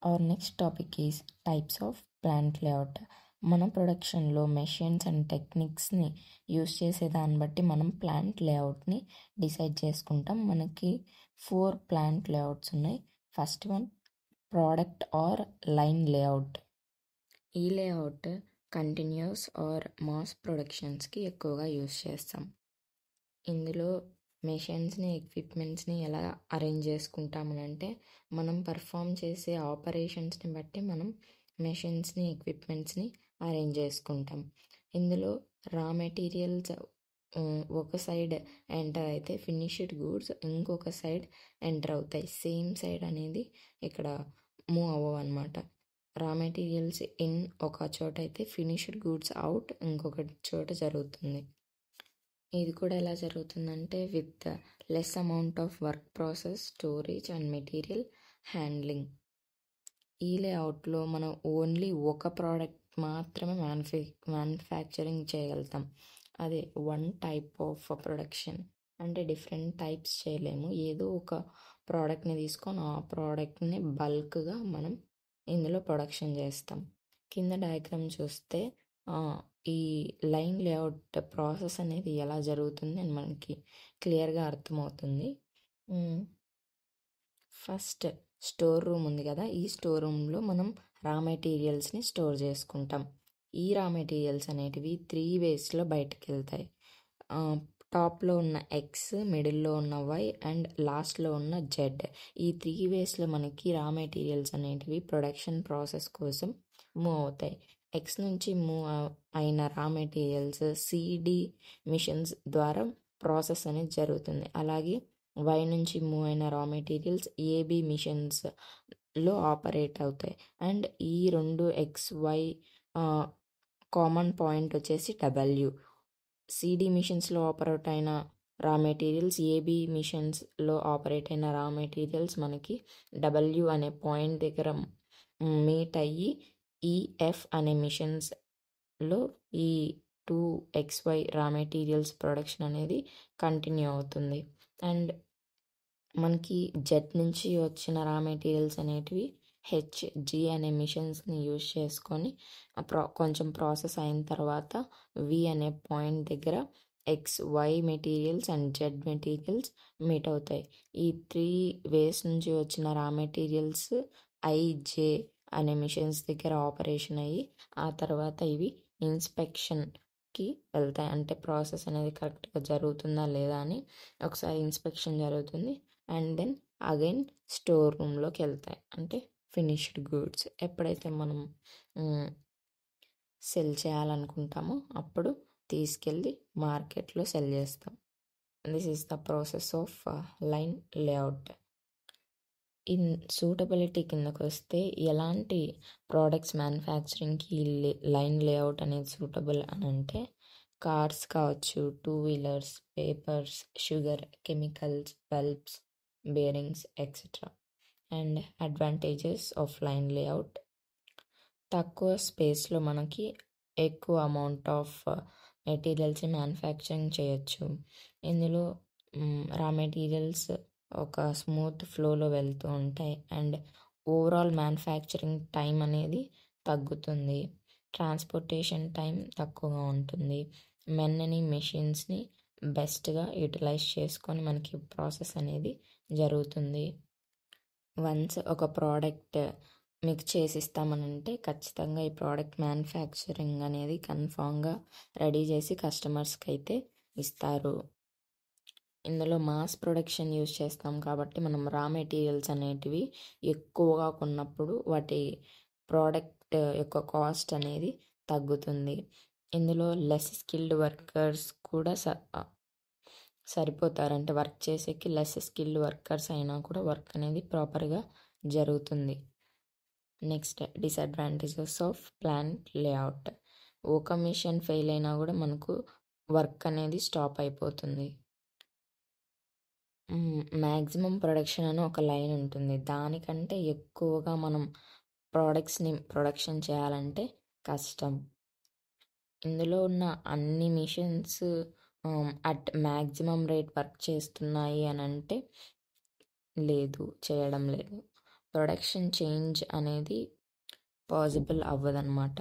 Our next topic is types of plant layout. మన ప్రొడక్షన్లో machines and టెక్నిక్స్ని use చేసే దాన్ని బట్టి మనం ప్లాంట్ లేఅవుట్ని డిసైడ్ చేసుకుంటాం. మనకి 4 ప్లాంట్ లేఅవుట్స్ ఉన్నాయి. First one product or line layout. ఈ లేఅవుట్ కంటిన్యూస్ ఆర్ మాస్ ప్రొడక్షన్స్కి ఎక్కువగా యూస్ చేస్తాం. ఇందులో మెషిన్స్ని ఎక్విప్మెంట్స్ని ఎలా అరేంజ్ చేసుకుంటామనంటే మనం పర్ఫామ్ చేసే ఆపరేషన్స్ని బట్టి మనం మెషిన్స్ని ఎక్విప్మెంట్స్ని అరేంజ్ చేసుకుంటాం. ఇందులో రా మెటీరియల్స్ ఒక సైడ్ ఎంటర్ అయితే ఫినిష్డ్ గూడ్స్ ఇంకొక సైడ్ ఎంటర్ అవుతాయి. సేమ్ సైడ్ అనేది ఇక్కడ మూవ్ అవ్వవు అనమాట. రా మెటీరియల్స్ ఇన్ ఒక చోట అయితే ఫినిష్డ్ గూడ్స్ అవుట్ ఇంకొక చోట జరుగుతుంది. ఇది కూడా ఎలా జరుగుతుందంటే with less amount of work process, storage and material handling. ఈ లేఅవుట్లో మనం ఓన్లీ ఒక ప్రోడక్ట్ మాత్రమే మ్యానుఫ్యాక్చరింగ్ చేయగలుగుతాం. అదే వన్ టైప్ ఆఫ్ ప్రొడక్షన్. అంటే డిఫరెంట్ టైప్స్ చేయలేము. ఏదో ఒక ప్రోడక్ట్ని తీసుకొని ఆ ప్రోడక్ట్ని బల్క్గా మనం ఇందులో ప్రొడక్షన్ చేస్తాం. కింద డయాగ్రామ్ చూస్తే ఈ లైన్ లేఅవుట్ ప్రాసెస్ అనేది ఎలా జరుగుతుంది అని మనకి క్లియర్గా అర్థమవుతుంది. ఫస్ట్ స్టోర్ రూమ్ ఉంది కదా, ఈ స్టోర్ రూమ్లో మనం రా మెటీరియల్స్ని స్టోర్ చేసుకుంటాం. ఈ రా మెటీరియల్స్ అనేటివి 3 వేస్లో బయటకు వెళ్తాయి. టాప్లో ఉన్న ఎక్స్, మిడిల్లో ఉన్న వై అండ్ లాస్ట్లో ఉన్న జెడ్. ఈ 3 వేస్లో మనకి రా మెటీరియల్స్ అనేటివి ప్రొడక్షన్ ప్రాసెస్ కోసం మూవ్ అవుతాయి. ఎక్స్ నుంచి మూవ్ అయిన రా మెటీరియల్స్ సిడి మిషన్స్ ద్వారా ప్రాసెస్ అనేది జరుగుతుంది. అలాగే వై నుంచి మూవ్ అయిన రా మెటీరియల్స్ ఏబి మిషన్స్లో ఆపరేట్ అవుతాయి. అండ్ ఈ 2 ఎక్స్ వై కామన్ పాయింట్ వచ్చేసి డబ్ల్యూ. సిడి మిషన్స్లో ఆపరేట్ అయిన రా మెటీరియల్స్ ఏబి మిషన్స్లో ఆపరేట్ అయిన రా మెటీరియల్స్ మనకి డబ్ల్యూ అనే పాయింట్ దగ్గర మీట్ అయ్యి ఈఎఫ్ అనే మిషన్స్లో ఈ 2XY రా మెటీరియల్స్ ప్రొడక్షన్ అనేది కంటిన్యూ అవుతుంది. అండ్ మనకి జెడ్ నుంచి వచ్చిన రా మెటీరియల్స్ అనేటివి హెచ్జి అనే మిషన్స్ని యూజ్ చేసుకొని కొంచెం ప్రాసెస్ అయిన తర్వాత వి అనే పాయింట్ దగ్గర XY materials and Z materials meet అవుతాయి. ఈ 3 వేస్ నుంచి వచ్చిన రా మెటీరియల్స్ ఐజే అనే మిషన్స్ దగ్గర ఆపరేషన్ అయ్యి ఆ తర్వాత ఇవి ఇన్స్పెక్షన్కి వెళ్తాయి. అంటే ప్రాసెస్ అనేది కరెక్ట్గా జరుగుతుందా లేదా అని ఒకసారి ఇన్స్పెక్షన్ జరుగుతుంది. అండ్ దెన్ అగైన్ స్టోర్ రూమ్లోకి వెళ్తాయి. అంటే ఫినిష్డ్ గూడ్స్ ఎప్పుడైతే మనం సెల్ చేయాలనుకుంటామో అప్పుడు తీసుకెళ్ళి మార్కెట్లో సెల్ చేస్తాం. This is the process of line layout. In suitability కిందకు వస్తే ఎలాంటి ప్రోడక్ట్స్ మ్యానుఫ్యాక్చరింగ్కి లైన్ లేఅవుట్ అనేది సూటబుల్ అని అంటే కార్స్ కావచ్చు, 2 wheelers, papers, sugar, chemicals, bulbs, bearings etcetera. And advantages of line layout: తక్కువ స్పేస్లో మనకి ఎక్కువ అమౌంట్ ఆఫ్ మెటీరియల్స్ని మ్యానుఫ్యాక్చరింగ్ చేయొచ్చు. ఇందులో రా మెటీరియల్స్ ఒక స్మూత్ ఫ్లోలో వెళ్తూ ఉంటాయి. అండ్ ఓవరాల్ మ్యానుఫ్యాక్చరింగ్ టైం అనేది తగ్గుతుంది. ట్రాన్స్పోర్టేషన్ టైం తక్కువగా ఉంటుంది. మెనీ మెషిన్స్ని బెస్ట్గా యూటిలైజ్ చేసుకొని మనకి ప్రాసెస్ అనేది జరుగుతుంది. వన్స్ ఒక ప్రోడక్ట్ మీకు చేసిస్తామనంటే ఖచ్చితంగా ఈ ప్రోడక్ట్ మ్యానుఫ్యాక్చరింగ్ అనేది కన్ఫామ్గా రెడీ చేసి కస్టమర్స్కి అయితే ఇస్తారు. ఇందులో మాస్ ప్రొడక్షన్ యూజ్ చేస్తాం కాబట్టి మనం రా మెటీరియల్స్ అనేటివి ఎక్కువగా కొన్నప్పుడు వాటి ప్రోడక్ట్ యొక్క కాస్ట్ అనేది తగ్గుతుంది. ఇందులో లెస్ స్కిల్డ్ వర్కర్స్ కూడా సరిపోతారు. అంటే వర్క్ చేసేకి లెస్ స్కిల్డ్ వర్కర్స్ అయినా కూడా వర్క్ అనేది ప్రాపర్గా జరుగుతుంది. Next disadvantages of plant layout: ఒక మిషన్ ఫెయిల్ అయినా కూడా మనకు వర్క్ అనేది స్టాప్ అయిపోతుంది. మ్యాక్సిమం ప్రొడక్షన్ అని ఒక లైన్ ఉంటుంది. దానికంటే ఎక్కువగా మనం ప్రోడక్ట్స్ని ప్రొడక్షన్ చేయాలంటే కష్టం. ఇందులో ఉన్న అన్ని machines at maximum rate work చేస్తున్నాయి అని అంటే లేదు, చేయడం లేదు. ప్రొడక్షన్ చేంజ్ అనేది పాసిబుల్ అవ్వదన్నమాట.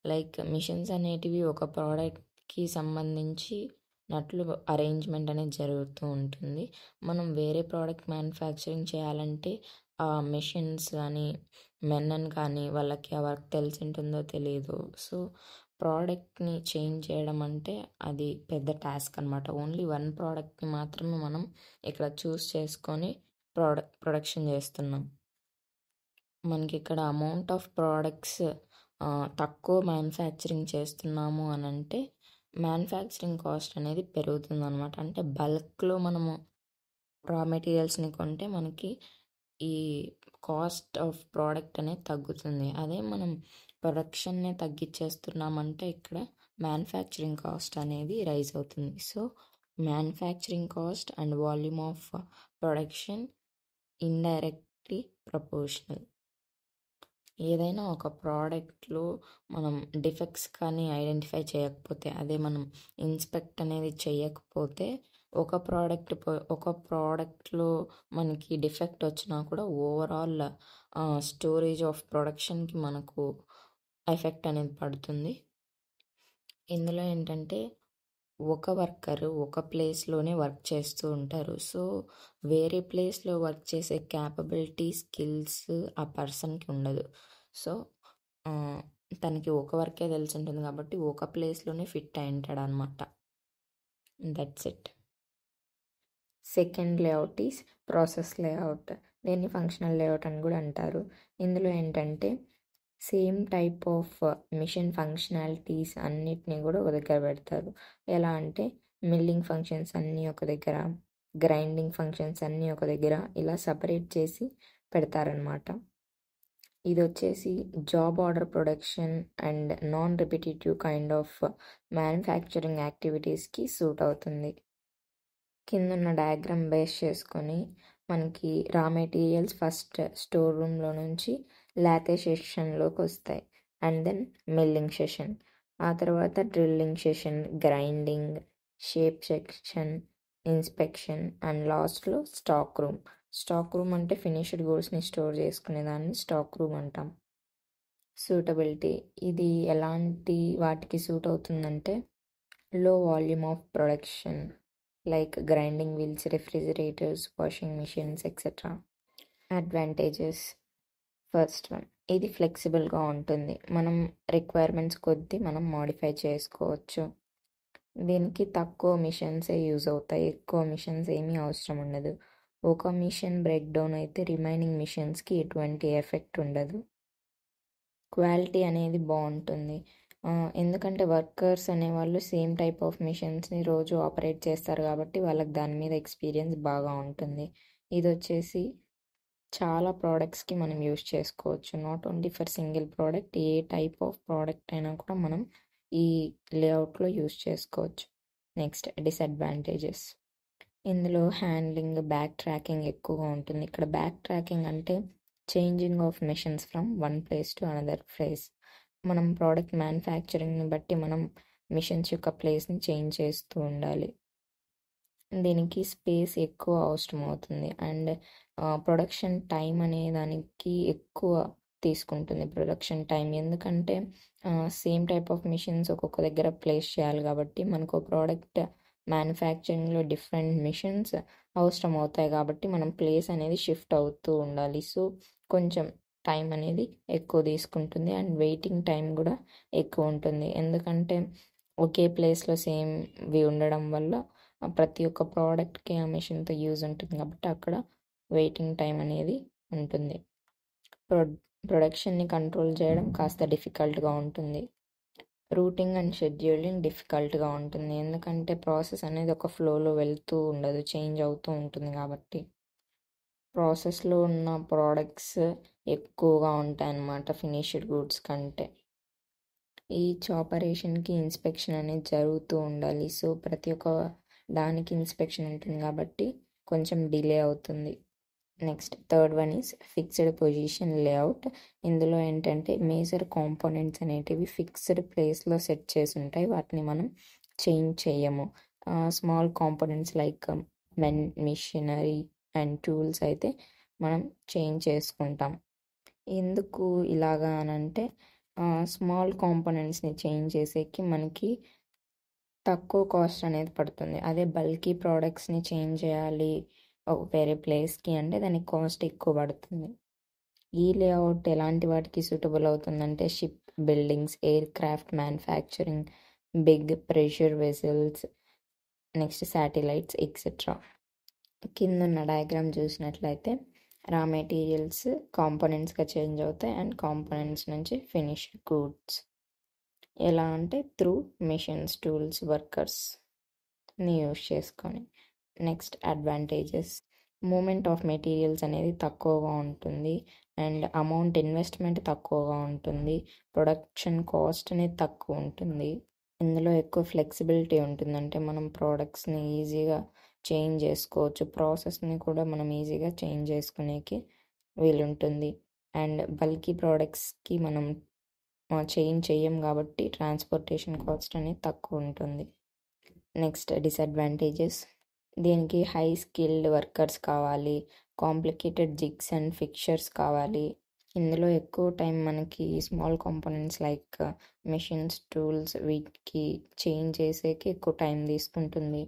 లైక్ మిషన్స్ అనేటివి ఒక ప్రోడక్ట్కి సంబంధించినట్లు అరేంజ్మెంట్ అనేది జరుగుతూ ఉంటుంది. మనం వేరే ప్రోడక్ట్ మ్యానుఫ్యాక్చరింగ్ చేయాలంటే ఆ మిషన్స్ కానీ మెన్ కానీ వాళ్ళకి ఆ వర్క్ తెలిసి ఉంటుందో తెలియదు. సో ప్రోడక్ట్ని చేంజ్ చేయడం అంటే అది పెద్ద టాస్క్ అనమాట. ఓన్లీ వన్ ప్రోడక్ట్ని మాత్రమే మనం ఇక్కడ చూస్ చేసుకొని ప్రొడక్షన్ చేస్తున్నాం. మనకి ఇక్కడ అమౌంట్ ఆఫ్ ప్రోడక్ట్స్ తక్కువ మ్యానుఫ్యాక్చరింగ్ చేస్తున్నాము అని అంటే మ్యానుఫ్యాక్చరింగ్ కాస్ట్ అనేది పెరుగుతుంది అనమాట. అంటే బల్క్లో మనము రా మెటీరియల్స్ని కొంటే మనకి ఈ కాస్ట్ ఆఫ్ ప్రోడక్ట్ అనేది తగ్గుతుంది. అదే మనం ప్రొడక్షన్ని తగ్గించేస్తున్నామంటే ఇక్కడ మ్యానుఫ్యాక్చరింగ్ కాస్ట్ అనేది రైజ్ అవుతుంది. So manufacturing cost and volume of production indirectly proportional. ఏదైనా ఒక ప్రోడక్ట్లో మనం డిఫెక్ట్స్ కానీ ఐడెంటిఫై చేయకపోతే, అదే మనం ఇన్స్పెక్ట్ అనేది చేయకపోతే ఒక ప్రోడక్ట్లో మనకి డిఫెక్ట్ వచ్చినా కూడా ఓవరాల్ స్టోరేజ్ ఆఫ్ ప్రొడక్షన్కి మనకు ఎఫెక్ట్ అనేది పడుతుంది. ఇందులో ఏంటంటే ఒక వర్కర్ ఒక ప్లేస్లోనే వర్క్ చేస్తూ ఉంటారు. సో వేరే ప్లేస్లో వర్క్ చేసే క్యాపబిలిటీ స్కిల్స్ ఆ పర్సన్కి ఉండదు. సో తనకి ఒక వర్కే తెలిసి ఉంటుంది కాబట్టి ఒక ప్లేస్లోనే ఫిట్ అయి ఉంటాడు అనమాట. That's it. Second layout is process layout. దీన్ని ఫంక్షనల్ లేఅవుట్ అని కూడా అంటారు. ఇందులో ఏంటంటే same type of machine functionalities అన్నిటినీ కూడా ఒక దగ్గర పెడతారు. ఎలా అంటే మిల్లింగ్ ఫంక్షన్స్ అన్నీ ఒక దగ్గర, గ్రైండింగ్ ఫంక్షన్స్ అన్నీ ఒక దగ్గర, ఇలా సపరేట్ చేసి పెడతారనమాట. ఇది వచ్చేసి job order production and non repetitive kind of manufacturing యాక్టివిటీస్కి సూట్ అవుతుంది. కిందున్న డయాగ్రామ్ బేస్ చేసుకొని మనకి రా మెటీరియల్స్ ఫస్ట్ స్టోర్ రూమ్లో నుంచి లాతే సెషన్లోకి వస్తాయి. అండ్ దెన్ మిల్లింగ్ సెషన్, ఆ తర్వాత drilling session, grinding, shape section, inspection and లాస్ట్లో స్టాక్ రూమ్. స్టాక్ రూమ్ అంటే ఫినిష్డ్ గూడ్స్ని స్టోర్ చేసుకునే దాన్ని స్టాక్ రూమ్ అంటాం. సూటబిలిటీ, ఇది ఎలాంటి వాటికి సూట్ అవుతుందంటే లో volume of production like grinding wheels, refrigerators, washing machines etcetera. Advantages, first one, ఇది ఫ్లెక్సిబుల్గా ఉంటుంది. మనం రిక్వైర్మెంట్స్ కొద్దీ మనం మోడిఫై చేసుకోవచ్చు. దీనికి తక్కువ మిషన్సే యూజ్ అవుతాయి, ఎక్కువ మిషన్స్ ఏమీ అవసరం ఉండదు. ఒక మిషన్ బ్రేక్ డౌన్ అయితే రిమైనింగ్ మిషన్స్కి ఎటువంటి ఎఫెక్ట్ ఉండదు. క్వాలిటీ అనేది బాగుంటుంది, ఎందుకంటే వర్కర్స్ అనేవాళ్ళు సేమ్ టైప్ ఆఫ్ మిషన్స్ని రోజు ఆపరేట్ చేస్తారు కాబట్టి వాళ్ళకి దాని మీద ఎక్స్పీరియన్స్ బాగా ఉంటుంది. ఇది వచ్చేసి చాలా ప్రోడక్ట్స్కి మనం యూజ్ చేసుకోవచ్చు, not only for single product. A type of product అయినా కూడా మనం ఈ లేఅవుట్లో యూజ్ చేసుకోవచ్చు. నెక్స్ట్ డిసడ్వాంటేజెస్, ఇందులో హ్యాండ్లింగ్, బ్యాక్ ట్రాకింగ్ ఎక్కువగా ఉంటుంది. ఇక్కడ బ్యాక్ ట్రాకింగ్ అంటే changing of machines from one place to another place. మనం ప్రోడక్ట్ మ్యానుఫ్యాక్చరింగ్ని బట్టి మనం మిషన్స్ యొక్క ప్లేస్ని చేంజ్ చేస్తూ ఉండాలి. దీనికి స్పేస్ ఎక్కువ అవసరం అవుతుంది అండ్ ప్రొడక్షన్ టైం అనే దానికి ఎక్కువ తీసుకుంటుంది ప్రొడక్షన్ టైం. ఎందుకంటే సేమ్ టైప్ ఆఫ్ మిషన్స్ ఒక్కొక్క దగ్గర ప్లేస్ చేయాలి కాబట్టి మనకు ప్రోడక్ట్ మ్యానుఫ్యాక్చరింగ్లో డిఫరెంట్ మిషన్స్ అవసరం అవుతాయి కాబట్టి మనం ప్లేస్ అనేది షిఫ్ట్ అవుతూ ఉండాలి. సో కొంచెం టైం అనేది ఎక్కువ తీసుకుంటుంది అండ్ వెయిటింగ్ టైం కూడా ఎక్కువ ఉంటుంది. ఎందుకంటే ఒకే ప్లేస్లో సేమ్వి ఉండడం వల్ల ప్రతి ఒక్క ప్రోడక్ట్కి ఆ మిషన్తో యూజ్ ఉంటుంది కాబట్టి అక్కడ వెయిటింగ్ టైం అనేది ఉంటుంది. ప్రొడక్షన్ని కంట్రోల్ చేయడం కాస్త డిఫికల్ట్గా ఉంటుంది. రూటింగ్ అండ్ షెడ్యూలింగ్ డిఫికల్ట్గా ఉంటుంది, ఎందుకంటే ప్రాసెస్ అనేది ఒక ఫ్లోలో వెళ్తూ ఉండదు, చేంజ్ అవుతూ ఉంటుంది కాబట్టి. ప్రాసెస్లో ఉన్న ప్రోడక్ట్స్ ఎక్కువగా ఉంటాయి అన్నమాట ఫినిష్డ్ గూడ్స్ కంటే. ఈచ్ ఆపరేషన్కి ఇన్స్పెక్షన్ అనేది జరుగుతూ ఉండాలి. సో ప్రతి ఒక్క దానికి ఇన్స్పెక్షన్ ఉంటుంది కాబట్టి కొంచెం డిలే అవుతుంది. Next third one is fixed position layout. ఇందులో ఏంటంటే మేజర్ కాంపోనెంట్స్ అనేటివి ఫిక్స్డ్ ప్లేస్లో సెట్ చేసి ఉంటాయి, వాటిని మనం చేంజ్ చేయము. Small components like machinery and tools అయితే మనం చేంజ్ చేసుకుంటాం. ఎందుకు ఇలాగా అనంటే స్మాల్ కాంపోనెంట్స్ని చేంజ్ చేసేకి మనకి తక్కువ కాస్ట్ అనేది పడుతుంది. అదే బల్కీ ప్రోడక్ట్స్ని చేంజ్ చేయాలి వేరే ప్లేస్కి అంటే దానికి కాస్ట్ ఎక్కువ పడుతుంది. ఈ లేఅవుట్ ఎలాంటి వాటికి సూటబుల్ అవుతుందంటే ship buildings, aircraft manufacturing, big pressure vessels, next satellites etcetera. కింద ఉన్న డయాగ్రామ్ చూసినట్లయితే రా మెటీరియల్స్ కాంపోనెంట్స్గా చేంజ్ అవుతాయి అండ్ కాంపోనెంట్స్ నుంచి ఫినిష్డ్ గూడ్స్. ఎలా అంటే త్రూ మిషన్స్, టూల్స్, వర్కర్స్ని యూస్ చేసుకొని. Next advantages, movement of materials అనేది తక్కువగా ఉంటుంది అండ్ అమౌంట్ ఇన్వెస్ట్మెంట్ తక్కువగా ఉంటుంది. ప్రొడక్షన్ కాస్ట్ అనేది తక్కువ ఉంటుంది. ఇందులో ఎక్కువ ఫ్లెక్సిబిలిటీ ఉంటుంది, అంటే మనం ప్రోడక్ట్స్ని ఈజీగా చేంజ్ చేసుకోవచ్చు, ప్రాసెస్ని కూడా మనం ఈజీగా చేంజ్ చేసుకునేకి వీలుంటుంది. అండ్ బల్కీ ప్రోడక్ట్స్కి మనం చేంజ్ చెయ్యం కాబట్టి ట్రాన్స్పోర్టేషన్ కాస్ట్ అనేది తక్కువ ఉంటుంది. నెక్స్ట్ డిసడ్వాంటేజెస్, దీనికి హై స్కిల్డ్ వర్కర్స్ కావాలి, కాంప్లికేటెడ్ జిగ్స్ అండ్ ఫిక్చర్స్ కావాలి. ఇందులో ఎక్కువ టైం మనకి small components like machines, tools వీటికి చేంజ్ చేసేకి ఎక్కువ టైం తీసుకుంటుంది.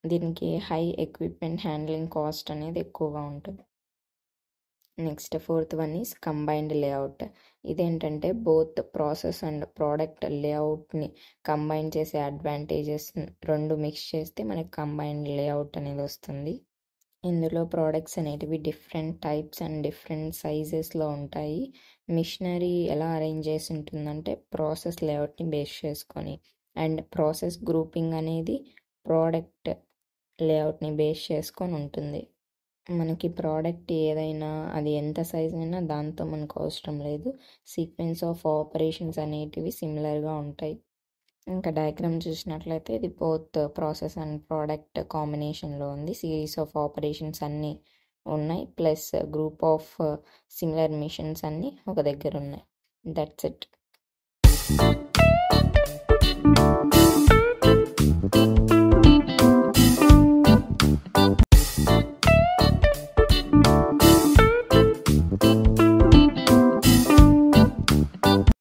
దీనికి హై ఎక్విప్మెంట్ హ్యాండ్లింగ్ కాస్ట్ అనేది ఎక్కువగా ఉంటుంది. Next fourth one is combined layout. ఇదేంటంటే బోత్ ప్రాసెస్ అండ్ ప్రోడక్ట్ లేఅవుట్ని కంబైన్ చేసే అడ్వాంటేజెస్ రెండు మిక్స్ చేస్తే మనకి కంబైన్డ్ లేఅవుట్ అనేది వస్తుంది. ఇందులో ప్రోడక్ట్స్ అనేటివి డిఫరెంట్ టైప్స్ అండ్ డిఫరెంట్ సైజెస్లో ఉంటాయి. మిషనరీ ఎలా అరేంజ్ చేసి ఉంటుందంటే ప్రాసెస్ లేఅవుట్ని బేస్ చేసుకొని, అండ్ ప్రాసెస్ గ్రూపింగ్ అనేది ప్రోడక్ట్ లేఅవుట్ని బేస్ చేసుకొని ఉంటుంది. మనకి ప్రోడక్ట్ ఏదైనా అది ఎంత సైజ్ అయినా దాంతో మనకు అవసరం లేదు, సీక్వెన్స్ ఆఫ్ ఆపరేషన్స్ అనేటివి సిమిలర్గా ఉంటాయి. ఇంకా డయాగ్రామ్ చూసినట్లయితే ఇది బోత్ ప్రాసెస్ అండ్ ప్రోడక్ట్ కాంబినేషన్లో ఉంది. సిరీస్ ఆఫ్ ఆపరేషన్స్ అన్నీ ఉన్నాయి, plus group of similar machines అన్నీ ఒక దగ్గర ఉన్నాయి. That's it.